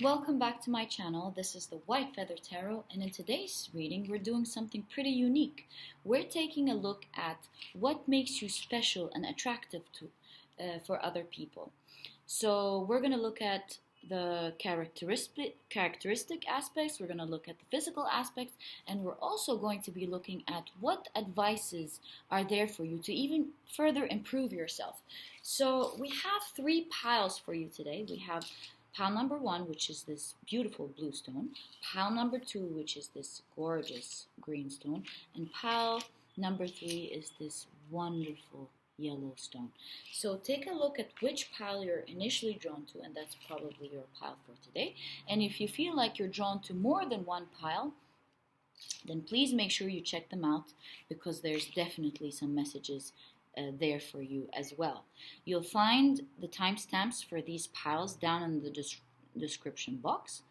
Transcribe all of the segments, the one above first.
Welcome back to my channel. This is the White Feather Tarot, and in today's reading we're doing something pretty unique. We're taking a look at what makes you special and attractive for other people. So we're going to look at the characteristic aspects, we're going to look at the physical aspects, and we're also going to be looking at what advices are there for you to even further improve yourself. So we have three piles for you today. We have pile number one, which is this beautiful blue stone, pile number two, which is this gorgeous green stone, and pile number three is this wonderful yellow stone. So take a look at which pile you're initially drawn to, and that's probably your pile for today. And if you feel like you're drawn to more than one pile, then please make sure you check them out, because there's definitely some messages there for you as well. You'll find the timestamps for these piles down in the description box,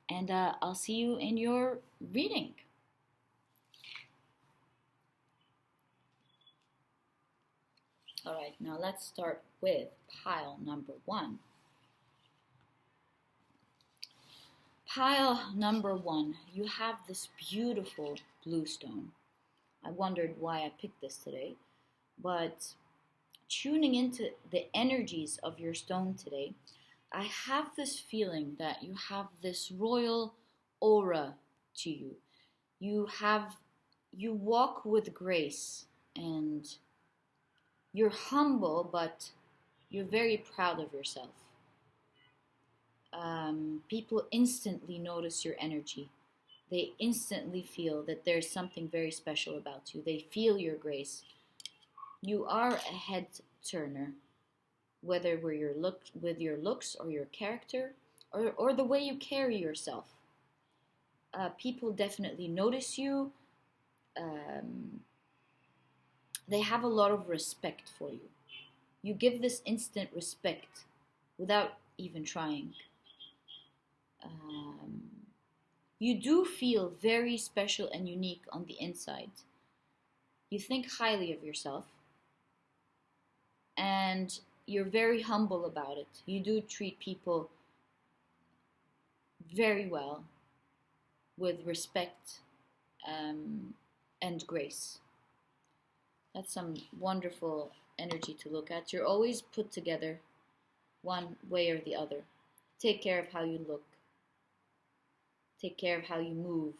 and I'll see you in your reading. Alright, now let's start with pile number one. Pile number one, you have this beautiful blue stone. I wondered why I picked this today. But tuning into the energies of your stone today, I have this feeling that you have this royal aura to you. You walk with grace, and you're humble, but you're very proud of yourself. People instantly notice your energy. They instantly feel that there's something very special about you. They feel your grace. You are a head turner, whether with your looks or your character or the way you carry yourself. People definitely notice you. They have a lot of respect for you. You give this instant respect without even trying. You do feel very special and unique on the inside. You think highly of yourself. And you're very humble about it. You do treat people very well, with respect and grace. That's some wonderful energy to look at. You're always put together one way or the other. Take care of how you look. Take care of how you move.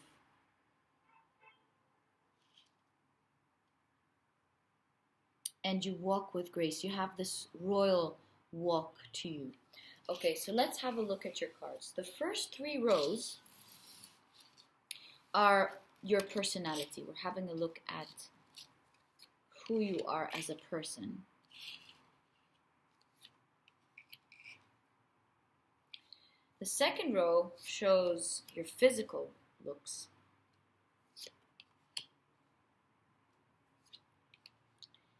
And you walk with grace. You have this royal walk to you. Okay, so let's have a look at your cards. The first three rows are your personality. We're having a look at who you are as a person. The second row shows your physical looks.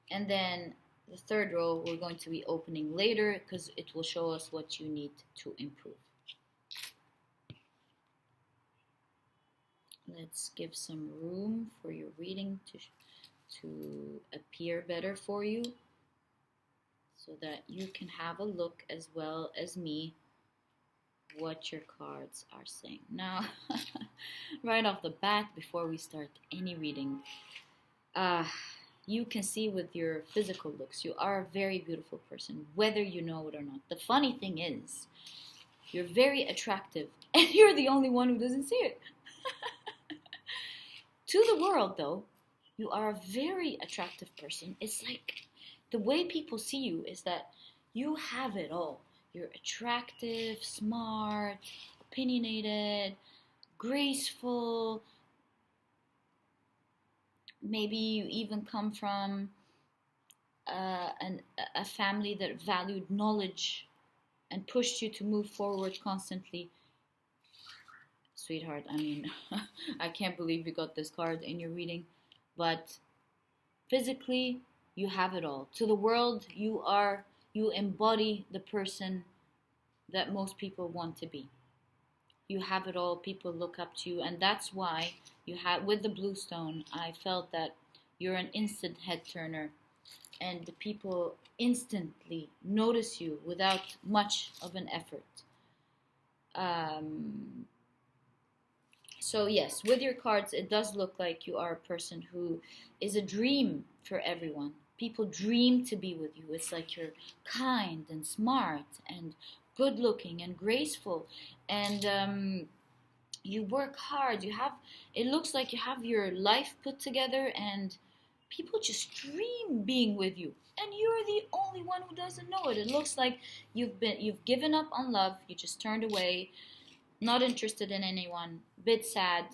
And then the third row we're going to be opening later, because it will show us what you need to improve. Let's give some room for your reading to appear better for you, so that you can have a look as well as me what your cards are saying. Now, right off the bat, before we start any reading, you can see with your physical looks, you are a very beautiful person, whether you know it or not. The funny thing is, you're very attractive, and you're the only one who doesn't see it. To the world, though, you are a very attractive person. It's like the way people see you is that you have it all. You're attractive, smart, opinionated, graceful. Maybe you even come from a family that valued knowledge and pushed you to move forward constantly. Sweetheart, I mean, I can't believe you got this card in your reading, but physically, you have it all. To the world, you embody the person that most people want to be. You have it all. People look up to you, and that's why with the blue stone, I felt that you're an instant head turner, and the people instantly notice you without much of an effort. Um, so yes, with your cards, it does look like you are a person who is a dream for everyone. People dream to be with you. It's like you're kind and smart and good looking and graceful, and you work hard. It looks like you have your life put together, and people just dream being with you. And you're the only one who doesn't know it. It looks like you've given up on love. You just turned away, not interested in anyone, bit sad,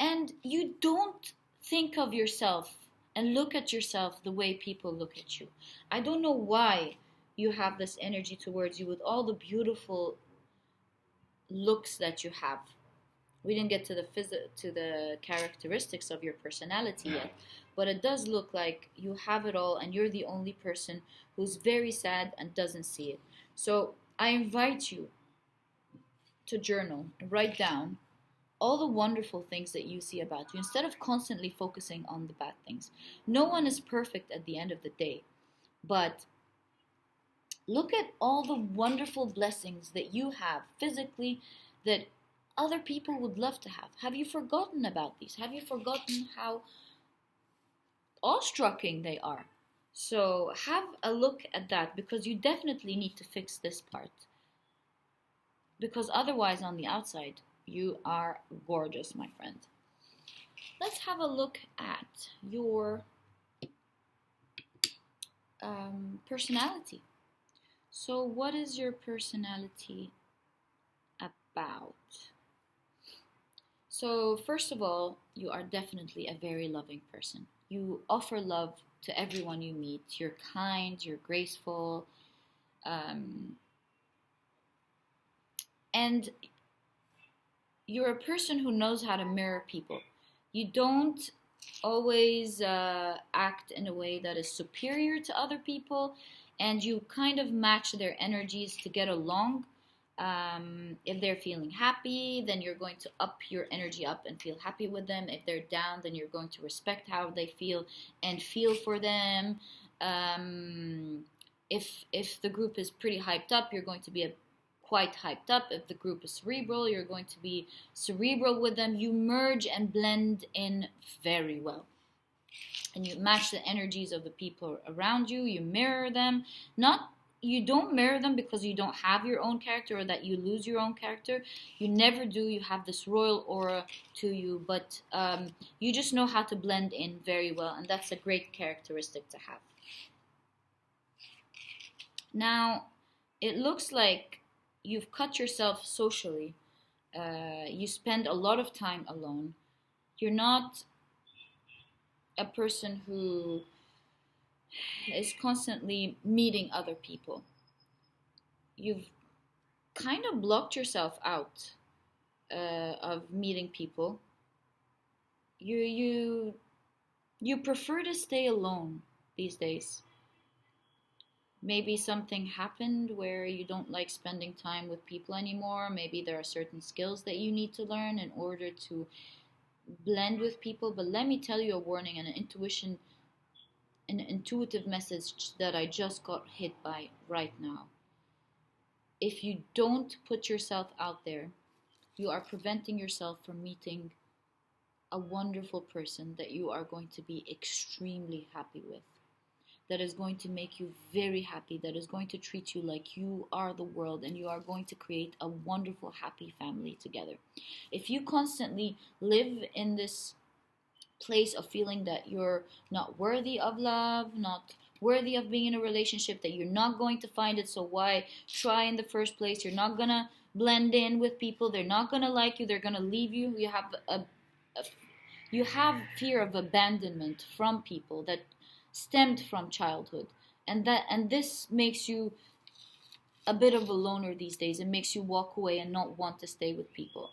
and you don't think of yourself and look at yourself the way people look at you. I don't know why you have this energy towards you with all the beautiful looks that you have. We didn't get to the characteristics of your personality yet, but it does look like you have it all, and you're the only person who's very sad and doesn't see it. So I invite you to journal and write down all the wonderful things that you see about you instead of constantly focusing on the bad things. No one is perfect at the end of the day, but look at all the wonderful blessings that you have physically that other people would love to have. Have you forgotten about these? Have you forgotten how awestrucking they are? So have a look at that, because you definitely need to fix this part. Because otherwise, on the outside, you are gorgeous, my friend. Let's have a look at your personality. So what is your personality about? So first of all, you are definitely a very loving person. You offer love to everyone you meet. You're kind, you're graceful, and you're a person who knows how to mirror people. You don't always act in a way that is superior to other people, and you kind of match their energies to get along. If they're feeling happy, then you're going to up your energy up and feel happy with them. If they're down, then you're going to respect how they feel and feel for them. If the group is pretty hyped up, you're going to be quite hyped up. If the group is cerebral, you're going to be cerebral with them. You merge and blend in very well. And you match the energies of the people around you. You mirror them. You don't mirror them because you don't have your own character or that you lose your own character. You never do. You have this royal aura to you, but you just know how to blend in very well, and that's a great characteristic to have. Now, it looks like you've cut yourself socially. You spend a lot of time alone. You're not a person who is constantly meeting other people. You've kind of blocked yourself out of meeting people. You prefer to stay alone these days. Maybe something happened where you don't like spending time with people anymore. Maybe there are certain skills that you need to learn in order to blend with people. But let me tell you a warning and an intuitive message that I just got hit by right now. If you don't put yourself out there, you are preventing yourself from meeting a wonderful person that you are going to be extremely happy with, that is going to make you very happy, that is going to treat you like you are the world, and you are going to create a wonderful, happy family together. If you constantly live in this place of feeling that you're not worthy of love, not worthy of being in a relationship, that you're not going to find it, so why try in the first place? You're not gonna blend in with people, they're not gonna like you, they're gonna leave you. You have fear of abandonment from people that stemmed from childhood, and this makes you a bit of a loner these days. It makes you walk away and not want to stay with people.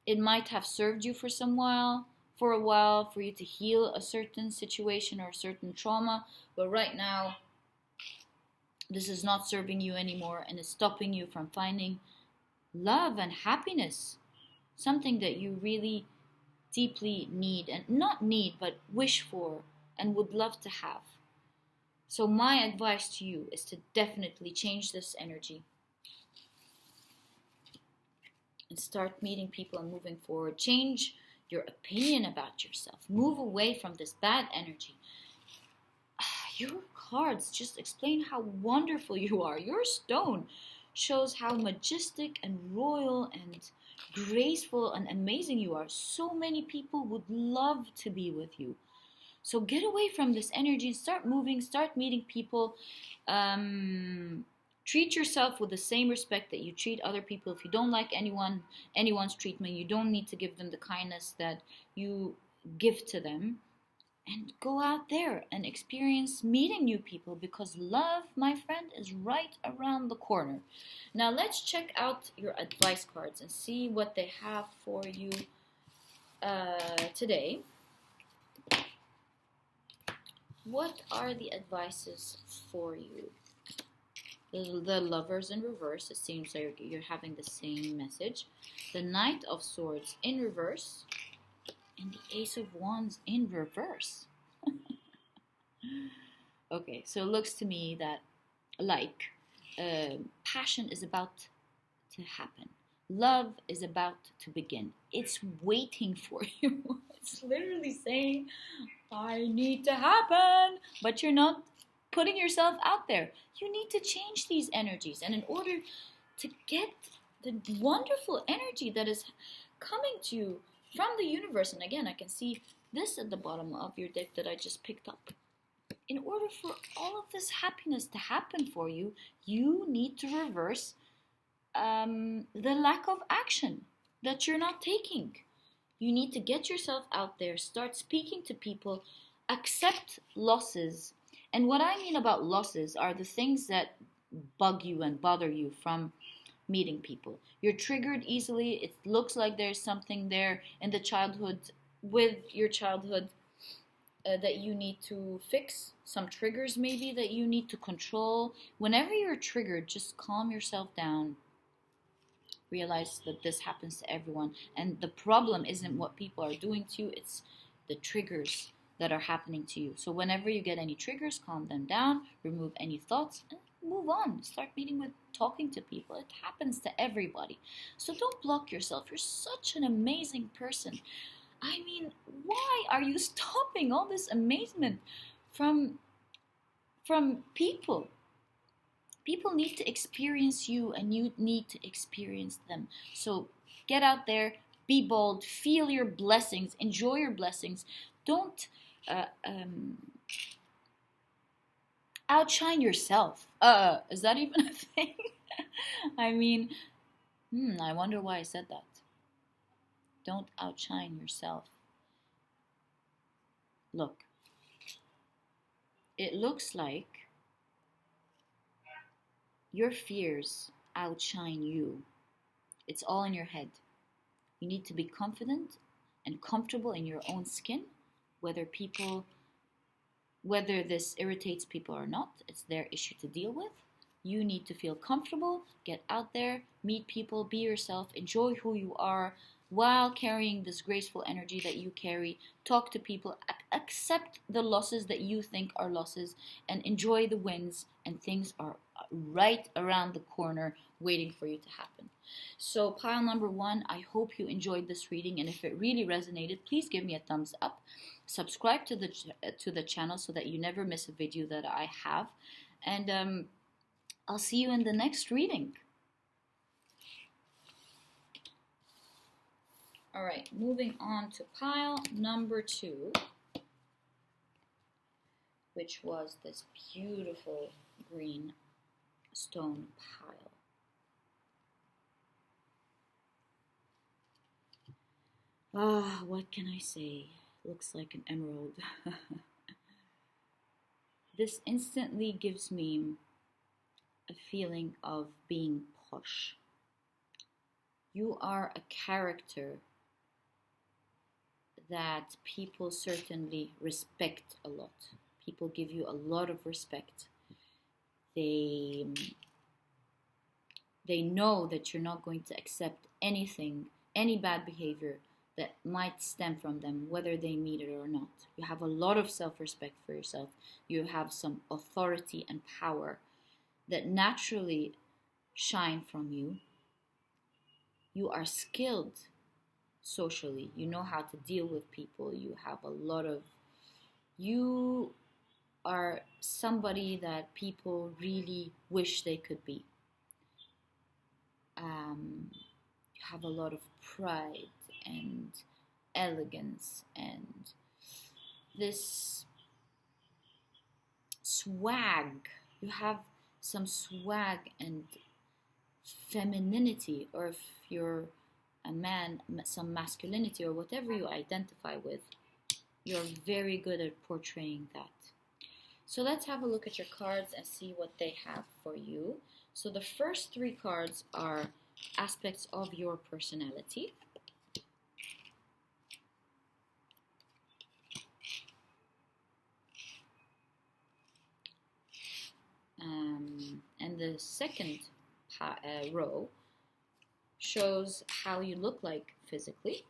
It might have served you for a while for you to heal a certain situation or a certain trauma, but right now this is not serving you anymore, and it's stopping you from finding love and happiness, something that you really deeply need, and not need, but wish for and would love to have. So my advice to you is to definitely change this energy. and start meeting people and moving forward. Change your opinion about yourself. Move away from this bad energy. Your cards just explain how wonderful you are. Your stone shows how majestic and royal and graceful and amazing you are. So many people would love to be with you. So get away from this energy, start moving, start meeting people. Treat yourself with the same respect that you treat other people. If you don't like anyone's treatment, you don't need to give them the kindness that you give to them. And go out there and experience meeting new people, because love, my friend, is right around the corner. Now let's check out your advice cards and see what they have for you today. What are the advices for you? The Lovers in reverse. It seems like you're having the same message. The Knight of Swords in reverse. And the Ace of Wands in reverse. Okay, so it looks to me that passion is about to happen. Love is about to begin. It's waiting for you. It's literally saying, I need to happen. But you're not putting yourself out there. You need to change these energies. And in order to get the wonderful energy that is coming to you from the universe, and again, I can see this at the bottom of your deck that I just picked up. In order for all of this happiness to happen for you, you need to reverse the lack of action that you're not taking. You need to get yourself out there, start speaking to people, accept losses. And what I mean about losses are the things that bug you and bother you from meeting people. You're triggered easily. It looks like there's something there in the childhood, with your childhood, that you need to fix. Some triggers maybe that you need to control. Whenever you're triggered, just calm yourself down. Realize that this happens to everyone. And the problem isn't what people are doing to you. It's the triggers that are happening to you. So whenever you get any triggers, calm them down. Remove any thoughts. And move on. Start meeting with, talking to people. It happens to everybody. So don't block yourself. You're such an amazing person. I mean, why are you stopping all this amazement from people? People need to experience you, and you need to experience them. So get out there, be bold, feel your blessings, enjoy your blessings. Don't outshine yourself. Is that even a thing? I mean, I wonder why I said that. Don't outshine yourself. Look, it looks like your fears outshine you. It's all in your head. You need to be confident and comfortable in your own skin, whether this irritates people or not. It's their issue to deal with. You need to feel comfortable, get out there, meet people, be yourself, enjoy who you are while carrying this graceful energy that you carry. Talk to people, accept the losses that you think are losses, and enjoy the wins, and things are right around the corner waiting for you to happen. So pile number 1, I hope you enjoyed this reading, and if it really resonated, please give me a thumbs up. Subscribe to the channel so that you never miss a video that I have, and I'll see you in the next reading. Alright, moving on to pile number 2, which was this beautiful green stone pile. What can I say? Looks like an emerald. This instantly gives me a feeling of being posh. You are a character that people certainly respect a lot. People give you a lot of respect. They know that you're not going to accept anything, any bad behavior that might stem from them, whether they meet it or not. You have a lot of self-respect for yourself. You have some authority and power that naturally shine from you. You are skilled socially. You know how to deal with people. You are somebody that people really wish they could be. You have a lot of pride and elegance and this swag. You have some swag and femininity, or if you're a man, some masculinity, or whatever you identify with. You're very good at portraying that. So let's have a look at your cards and see what they have for you. So the first three cards are aspects of your personality. And the second row shows how you look like physically.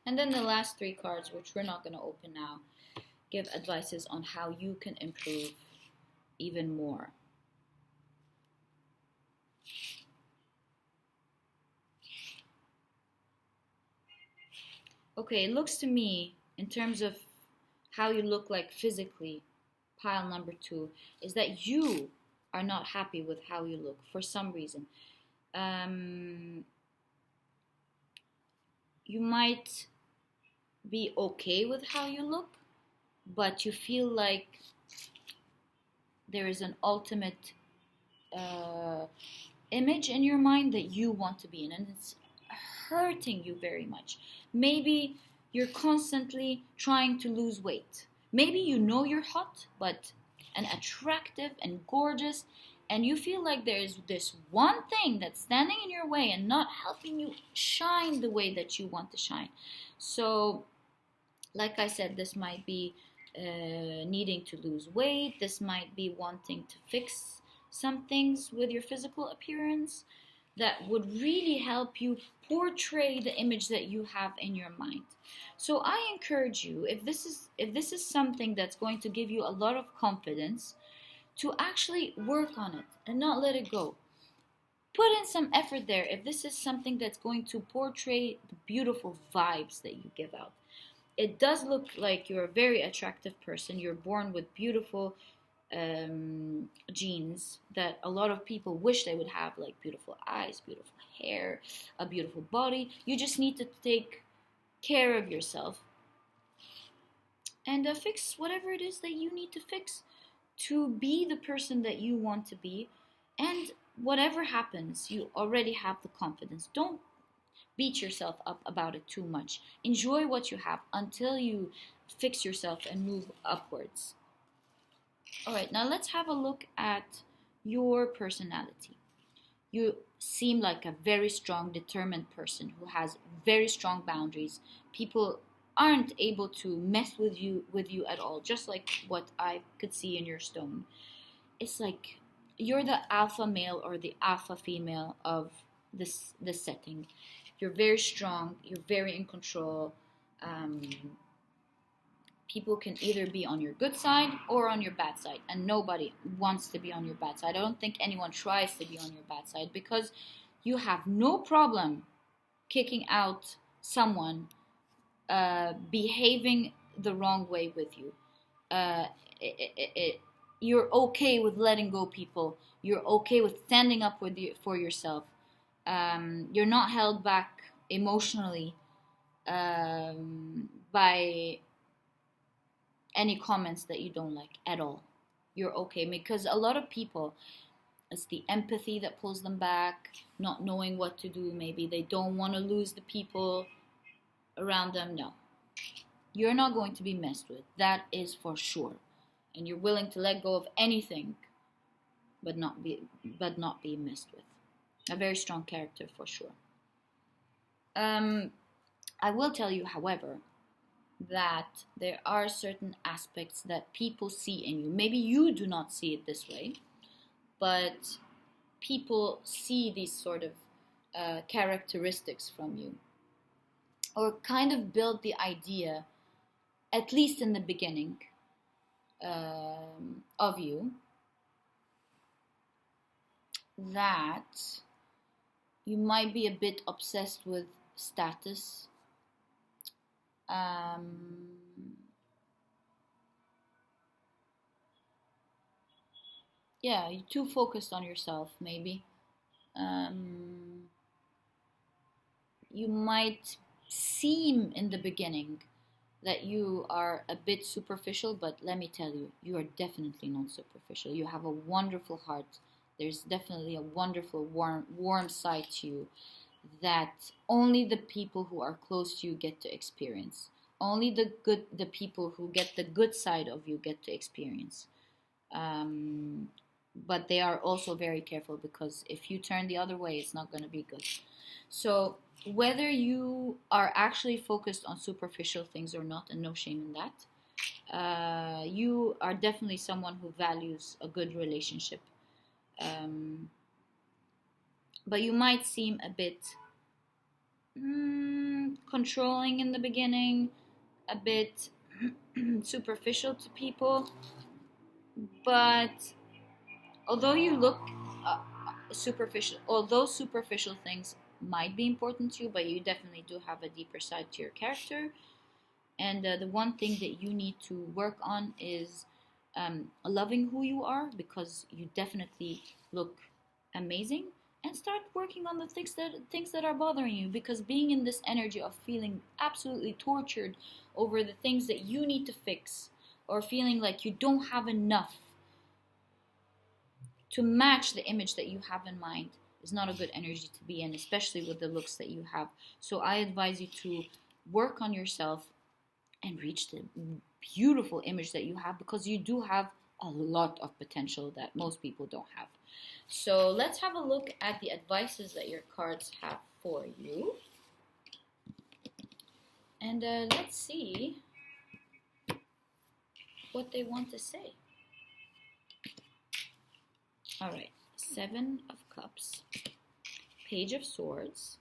And then the last three cards, which we're not going to open now, give advices on how you can improve even more. Okay, it looks to me, in terms of how you look like physically, pile number 2, is that you are not happy with how you look for some reason. You might be okay with how you look, but you feel like there is an ultimate image in your mind that you want to be in, and it's hurting you very much. Maybe you're constantly trying to lose weight. Maybe you know you're hot, and attractive and gorgeous, and you feel like there's this one thing that's standing in your way and not helping you shine the way that you want to shine. So, like I said, this might be needing to lose weight. This might be wanting to fix some things with your physical appearance that would really help you portray the image that you have in your mind. So I encourage you, if this is something that's going to give you a lot of confidence, to actually work on it and not let it go. Put in some effort there if this is something that's going to portray the beautiful vibes that you give out. It does look like you're a very attractive person. You're born with beautiful genes that a lot of people wish they would have, like beautiful eyes, beautiful hair, a beautiful body. You just need to take care of yourself and fix whatever it is that you need to fix to be the person that you want to be. And whatever happens, you already have the confidence. Don't beat yourself up about it too much. Enjoy what you have until you fix yourself and move upwards. All right, now let's have a look at your personality. You seem like a very strong, determined person who has very strong boundaries. People aren't able to mess with you at all, just like what I could see in your stone. It's like you're the alpha male or the alpha female of this setting. You're very strong. You're very in control. People can either be on your good side or on your bad side, and nobody wants to be on your bad side. I don't think anyone tries to be on your bad side, because you have no problem kicking out someone behaving the wrong way with you. You're okay with letting go people. You're okay with standing up for yourself. You're not held back emotionally by any comments that you don't like at all. You're okay, because a lot of people, it's the empathy that pulls them back, not knowing what to do. Maybe they don't want to lose the people around them. No, you're not going to be messed with, that is for sure. And you're willing to let go of anything but not be messed with. A very strong character for sure. I will tell you, however, that there are certain aspects that people see in you. Maybe you do not see it this way, but people see these sort of characteristics from you, or kind of build the idea, at least in the beginning, of you. that you might be a bit obsessed with status. Um, yeah, you're too focused on yourself, maybe. Um, you might seem in the beginning that you are a bit superficial, but let me tell you, you are definitely not superficial. You have a wonderful heart. There's definitely a wonderful, warm side to you that only the people who are close to you get to experience. Only the people who get the good side of you get to experience. Um, but they are also very careful, because if you turn the other way, it's not going to be good. So whether you are actually focused on superficial things or not, and no shame in that, you are definitely someone who values a good relationship. Um, but you might seem a bit controlling in the beginning, a bit superficial to people. But although you look although superficial things might be important to you, but you definitely do have a deeper side to your character. And the one thing that you need to work on is loving who you are, because you definitely look amazing. And start working on the things that are bothering you, because being in this energy of feeling absolutely tortured over the things that you need to fix, or feeling like you don't have enough to match the image that you have in mind, is not a good energy to be in, especially with the looks that you have. So I advise you to work on yourself and reach the beautiful image that you have, because you do have a lot of potential that most people don't have. So let's have a look at the advices that your cards have for you. And let's see what they want to say. All right, 7 of Cups, Page of Swords,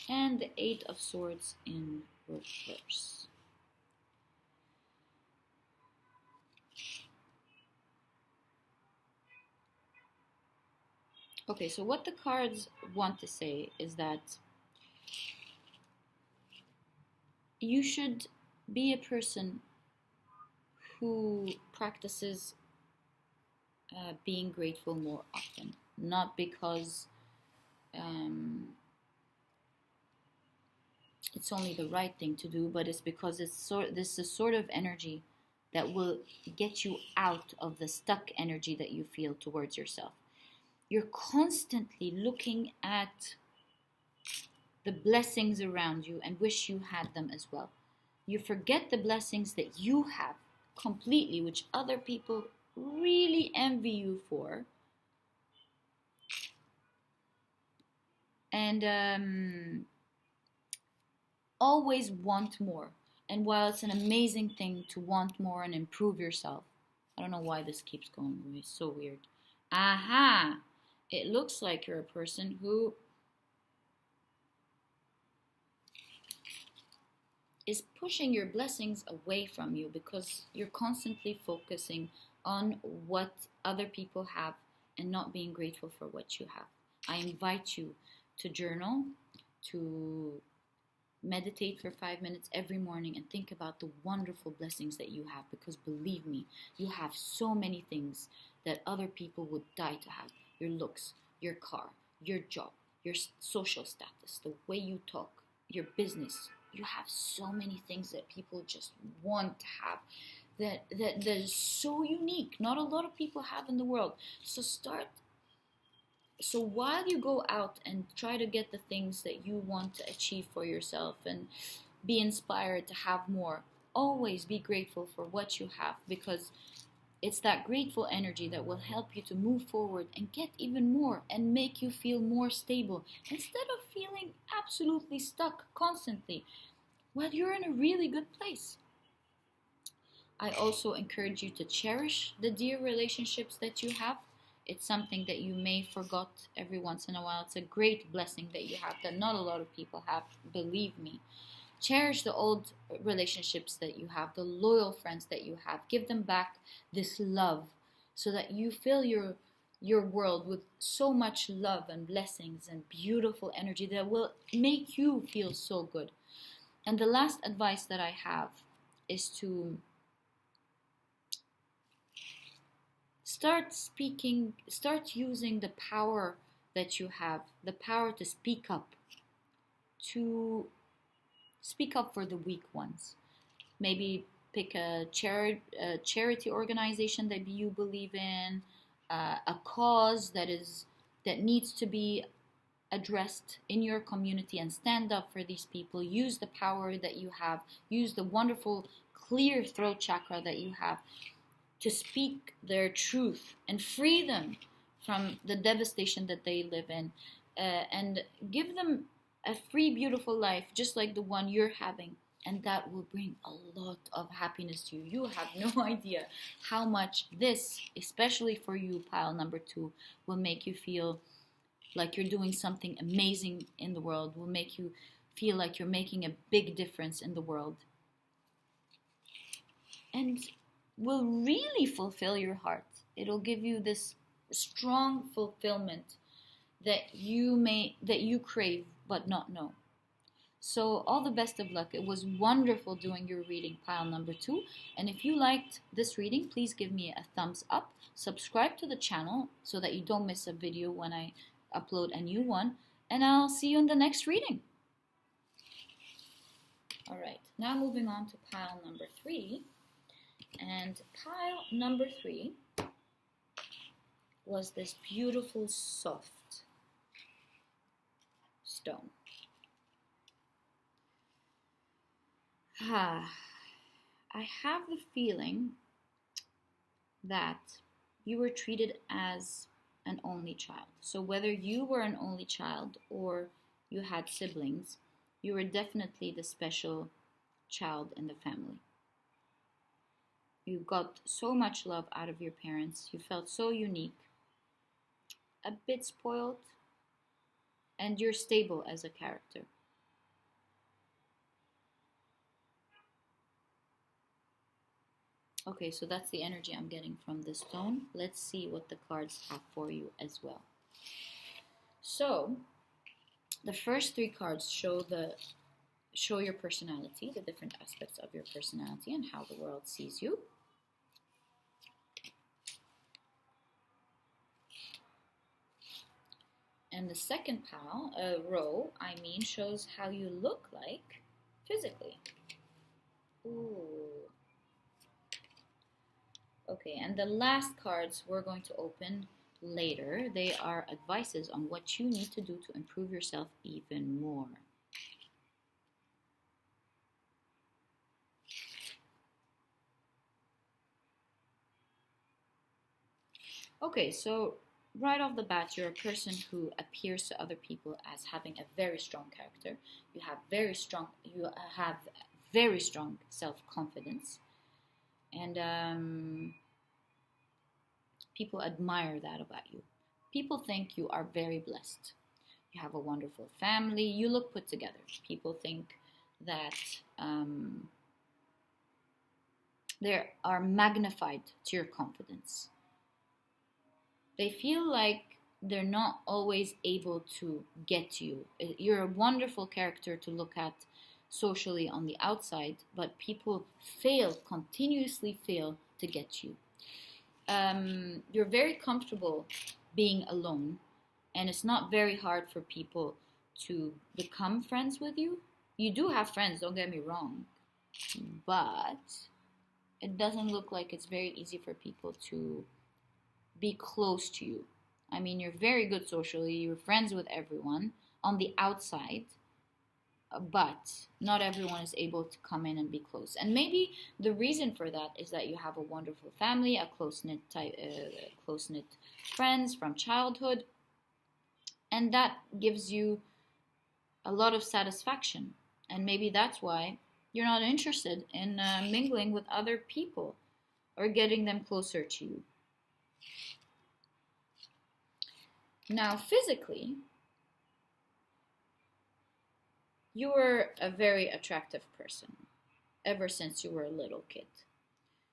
and the 8 of Swords in reverse. Okay, so what the cards want to say is that you should be a person who practices being grateful more often. Not because it's only the right thing to do, but it's because this is a sort of energy that will get you out of the stuck energy that you feel towards yourself. You're constantly looking at the blessings around you and wish you had them as well. You forget the blessings that you have completely, which other people really envy you for. And always want more. And while it's an amazing thing to want more and improve yourself, I don't know why this keeps going. It's so weird. Aha! It looks like you're a person who is pushing your blessings away from you, because you're constantly focusing on what other people have and not being grateful for what you have. I invite you to journal, to meditate for 5 minutes every morning, and think about the wonderful blessings that you have, because believe me, you have so many things that other people would die to have. Your looks, your car, your job, your social status, the way you talk, your business. You have so many things that people just want to have, that is so unique. Not a lot of people have in the world. So while you go out and try to get the things that you want to achieve for yourself and be inspired to have more, always be grateful for what you have, because it's that grateful energy that will help you to move forward and get even more and make you feel more stable, instead of feeling absolutely stuck constantly. Well, you're in a really good place. I also encourage you to cherish the dear relationships that you have. It's something that you may forget every once in a while. It's a great blessing that you have that not a lot of people have, believe me. Cherish the old relationships that you have, the loyal friends that you have. Give them back this love, so that you fill your world with so much love and blessings and beautiful energy that will make you feel so good. And the last advice that I have is to start using the power that you have, the power to speak up for the weak ones. Maybe pick a charity organization that you believe in, a cause that needs to be addressed in your community, and stand up for these people. Use the power that you have. Use the wonderful clear throat chakra that you have to speak their truth and free them from the devastation that they live in, and give them a free, beautiful life just like the one you're having. And that will bring a lot of happiness to you. You have no idea how much this, especially for you, pile number 2, will make you feel like you're doing something amazing in the world, will make you feel like you're making a big difference in the world, and will really fulfill your heart. It'll give you this strong fulfillment that you crave but not know. So all the best of luck. It was wonderful doing your reading, pile number 2. And if you liked this reading, please give me a thumbs up. Subscribe to the channel so that you don't miss a video when I upload a new one. And I'll see you in the next reading. Alright, now moving on to pile number 3. And pile number 3 was this beautiful soft stone. I have the feeling that you were treated as an only child. So whether you were an only child or you had siblings, you were definitely the special child in the family. You got so much love out of your parents. You felt so unique, a bit spoiled, and you're stable as a character. Okay, so that's the energy I'm getting from this stone. Let's see what the cards have for you as well. So, the first 3 cards show your personality, the different aspects of your personality and how the world sees you. And the second row, shows how you look like physically. Ooh. Okay, and the last cards we're going to open later. They are advices on what you need to do to improve yourself even more. Okay, so right off the bat, you're a person who appears to other people as having a very strong character. You have very strong self-confidence. And people admire that about you. People think you are very blessed. You have a wonderful family. You look put together. People think that they are magnified to your confidence. They feel like they're not always able to get to you. You're a wonderful character to look at socially on the outside, but people continuously fail to get you. You're very comfortable being alone, and it's not very hard for people to become friends with you. You do have friends, don't get me wrong, but it doesn't look like it's very easy for people to be close to you. I mean, you're very good socially, you're friends with everyone on the outside, but not everyone is able to come in and be close. And maybe the reason for that is that you have a wonderful family, a close-knit friends from childhood, and that gives you a lot of satisfaction. And maybe that's why you're not interested in mingling with other people or getting them closer to you. Now, physically, you were a very attractive person ever since you were a little kid.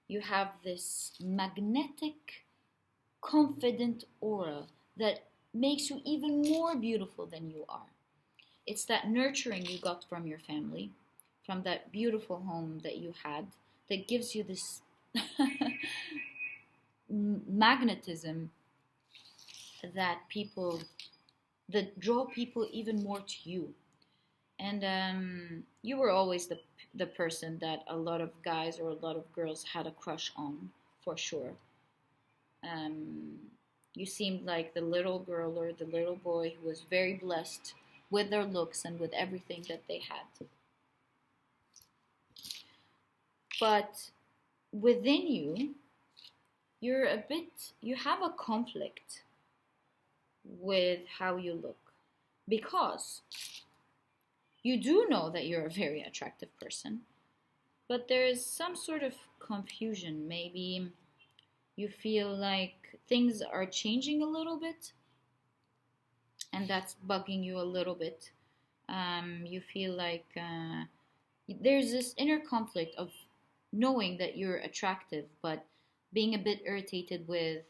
You have this magnetic confident aura that makes you even more beautiful than you are. It's that nurturing you got from your family, from that beautiful home that you had, that gives you this magnetism that draw people even more to you. And you were always the person that a lot of guys or a lot of girls had a crush on, for sure. Um, you seemed like the little girl or the little boy who was very blessed with their looks and with everything that they had. But within you, you have a conflict with how you look, because you do know that you're a very attractive person, but there is some sort of confusion. Maybe you feel like things are changing a little bit, and that's bugging you a little bit. You feel like there's this inner conflict of knowing that you're attractive, but being a bit irritated with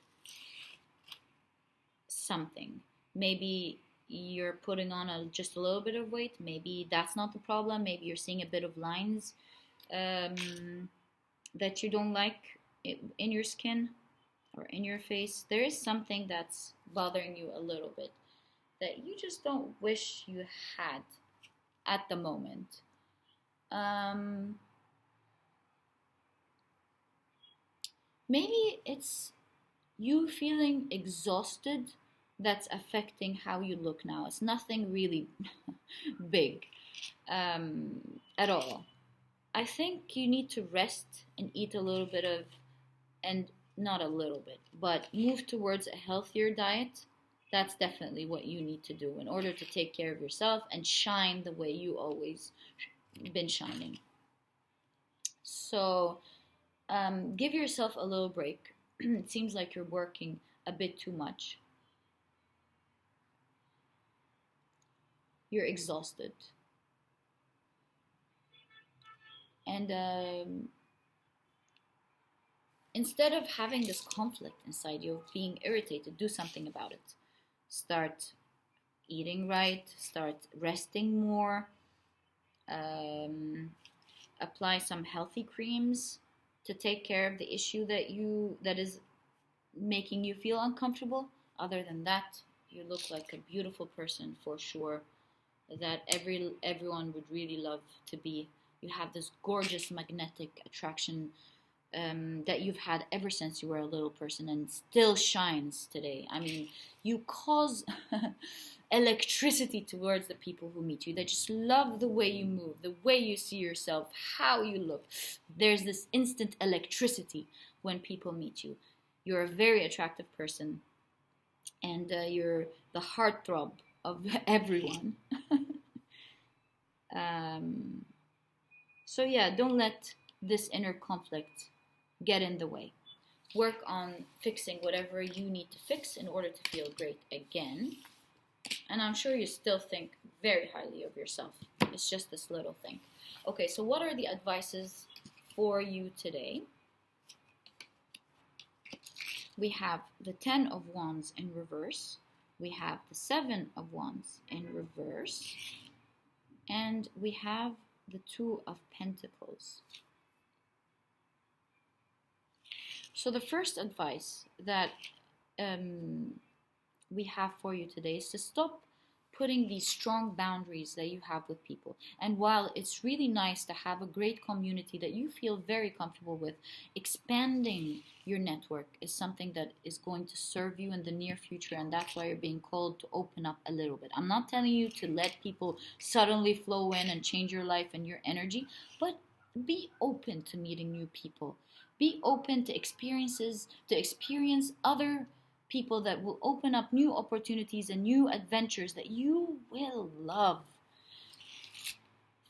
something. Maybe you're putting on just a little bit of weight. Maybe that's not the problem. Maybe you're seeing a bit of lines that you don't like in your skin or in your face. There is something that's bothering you a little bit that you just don't wish you had at the moment. Maybe it's you feeling exhausted that's affecting how you look now. It's nothing really big at all. I think you need to rest and eat a little bit of, and not a little bit, but move towards a healthier diet. That's definitely what you need to do in order to take care of yourself and shine the way you always been shining. So give yourself a little break. It seems like you're working a bit too much. You're exhausted. And instead of having this conflict inside you of being irritated, do something about it. Start eating right, start resting more, apply some healthy creams to take care of the issue that is making you feel uncomfortable. Other than that, you look like a beautiful person for sure, that everyone would really love to be. You have this gorgeous magnetic attraction that you've had ever since you were a little person, and still shines today. I mean, you cause electricity towards the people who meet you. They just love the way you move, the way you see yourself, how you look. There's this instant electricity when people meet you. You're a very attractive person, and you're the heartthrob of everyone. So yeah, don't let this inner conflict get in the way. Work on fixing whatever you need to fix in order to feel great again. And I'm sure you still think very highly of yourself. It's just this little thing. Okay, so what are the advices for you today? We have the 10 of Wands in reverse. We have the 7 of Wands in reverse. And we have the 2 of Pentacles. So the first advice that we have for you today is to stop putting these strong boundaries that you have with people. And while it's really nice to have a great community that you feel very comfortable with, expanding your network is something that is going to serve you in the near future, and that's why you're being called to open up a little bit. I'm not telling you to let people suddenly flow in and change your life and your energy, but be open to meeting new people. Be open to experiences, to experience other people that will open up new opportunities and new adventures that you will love.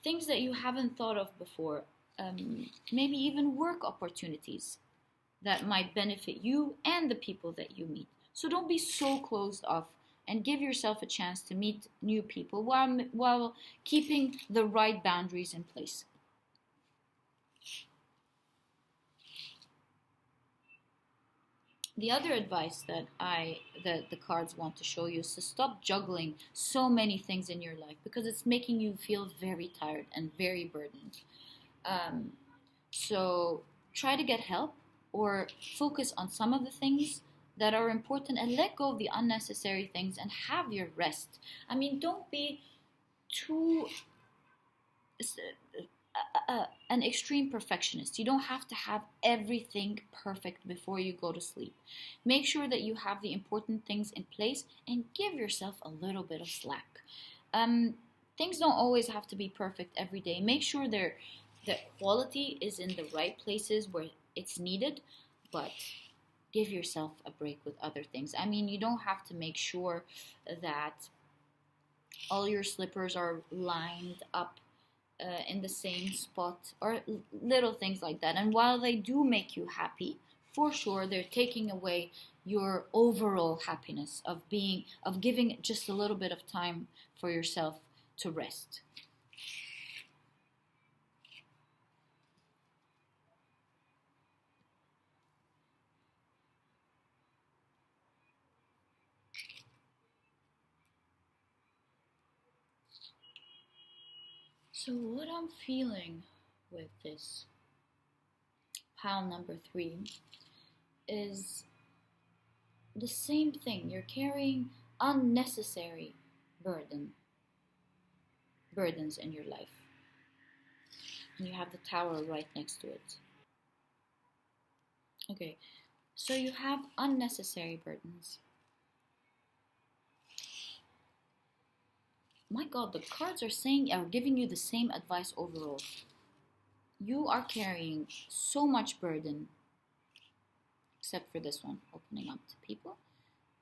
Things that you haven't thought of before. Maybe even work opportunities that might benefit you and the people that you meet. So don't be so closed off, and give yourself a chance to meet new people while keeping the right boundaries in place. The other advice that the cards want to show you is to stop juggling so many things in your life, because it's making you feel very tired and very burdened. Um, so try to get help, or focus on some of the things that are important and let go of the unnecessary things and have your rest. I mean, don't be too an extreme perfectionist. You don't have to have everything perfect before you go to sleep. Make sure that you have the important things in place and give yourself a little bit of slack. Um, Things don't always have to be perfect every day. Make sure that quality is in the right places where it's needed, but give yourself a break with other things. I mean, you don't have to make sure that all your slippers are lined up in the same spot, or little things like that. And while they do make you happy, for sure, they're taking away your overall happiness of giving just a little bit of time for yourself to rest. So what I'm feeling with this pile number 3 is the same thing. You're carrying unnecessary burden burdens in your life. And you have the tower right next to it. Okay, so you have unnecessary burdens. My God, the cards are giving you the same advice overall. You are carrying so much burden, except for this one, opening up to people.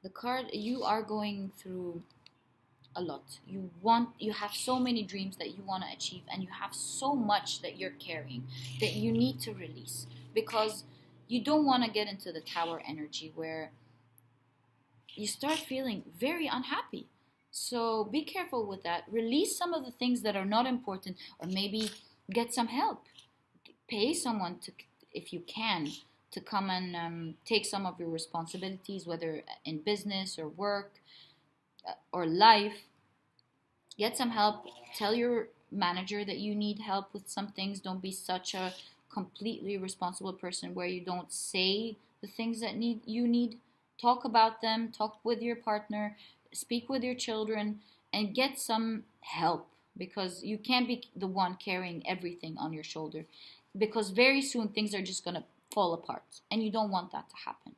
The card, you are going through a lot. You have so many dreams that you want to achieve, and you have so much that you're carrying that you need to release, because you don't want to get into the tower energy where you start feeling very unhappy. So be careful with that. Release some of the things that are not important, or maybe get some help. Pay someone to, if you can, to come and take some of your responsibilities, whether in business or work or life. Get some help. Tell your manager that you need help with some things. Don't be such a completely responsible person where you don't say the things that you need. Talk about them. Talk with your partner. Speak with your children and get some help, because you can't be the one carrying everything on your shoulder, because very soon things are just going to fall apart, and you don't want that to happen.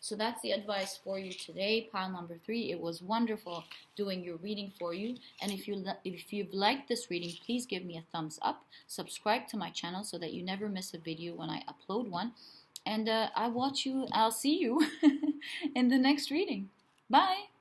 So that's the advice for you today, pile number 3. It was wonderful doing your reading for you. And if you've liked this reading, please give me a thumbs up. Subscribe to my channel so that you never miss a video when I upload one. And I'll see you in the next reading. Bye!